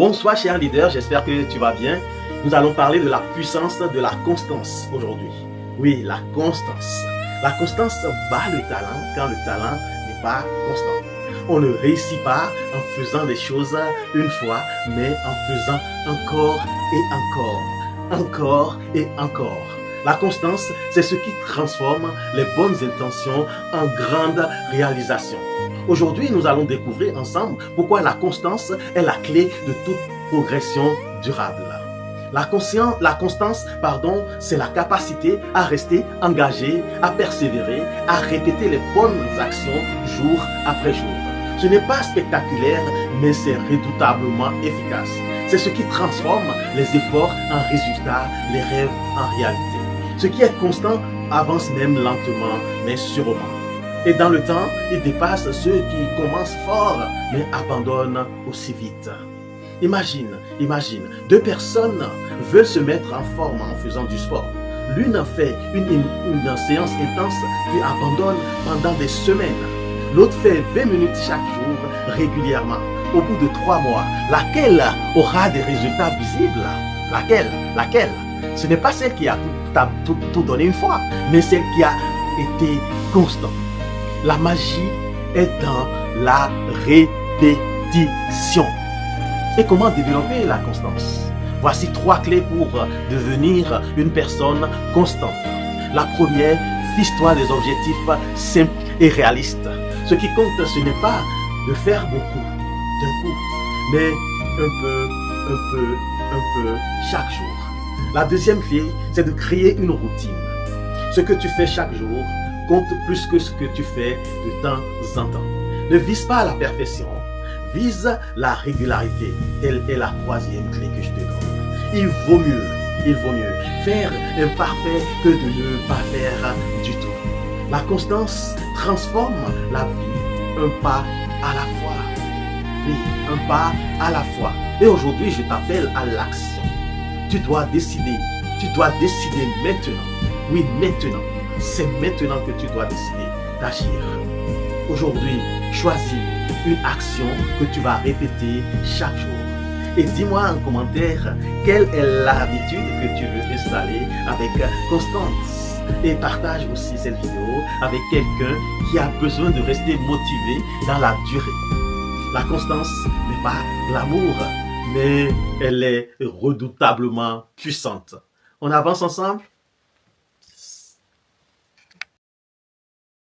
Bonsoir chers leaders, j'espère que tu vas bien. Nous allons parler de la puissance de la constance aujourd'hui. Oui, la constance. La constance bat le talent quand le talent n'est pas constant. On ne réussit pas en faisant des choses une fois, mais en faisant encore et encore et encore. La constance, c'est ce qui transforme les bonnes intentions en grandes réalisations. Aujourd'hui, nous allons découvrir ensemble pourquoi la constance est la clé de toute progression durable. La constance, c'est la capacité à rester engagé, à persévérer, à répéter les bonnes actions jour après jour. Ce n'est pas spectaculaire, mais c'est redoutablement efficace. C'est ce qui transforme les efforts en résultats, les rêves en réalité. Ce qui est constant avance même lentement, mais sûrement. Et dans le temps, il dépasse ceux qui commencent fort, mais abandonnent aussi vite. Imagine, deux personnes veulent se mettre en forme en faisant du sport. L'une fait une séance intense puis abandonne pendant des semaines. L'autre fait 20 minutes chaque jour régulièrement. Au bout de 3 mois, laquelle aura des résultats visibles? Laquelle? Ce n'est pas celle qui a tout donné une fois, mais celle qui a été constante. La magie est dans la répétition. Et comment développer la constance? Voici 3 clés pour devenir une personne constante. La première, fixe-toi des objectifs simples et réalistes. Ce qui compte, ce n'est pas de faire beaucoup d'un coup, mais un peu chaque jour. La deuxième clé, c'est de créer une routine. Ce que tu fais chaque jour compte plus que ce que tu fais de temps en temps. Ne vise pas la perfection, vise la régularité. Telle est la troisième clé que je te donne. Il vaut mieux faire imparfait que de ne pas faire du tout. La constance transforme la vie, un pas à la fois. Oui, un pas à la fois. Et aujourd'hui, je t'appelle à l'action. Tu dois décider maintenant. Oui, maintenant. C'est maintenant que tu dois décider d'agir. Aujourd'hui, choisis une action que tu vas répéter chaque jour. Et dis-moi en commentaire quelle est l'habitude que tu veux installer avec constance. Et partage aussi cette vidéo avec quelqu'un qui a besoin de rester motivé dans la durée. La constance n'est pas l'amour, mais elle est redoutablement puissante. On avance ensemble?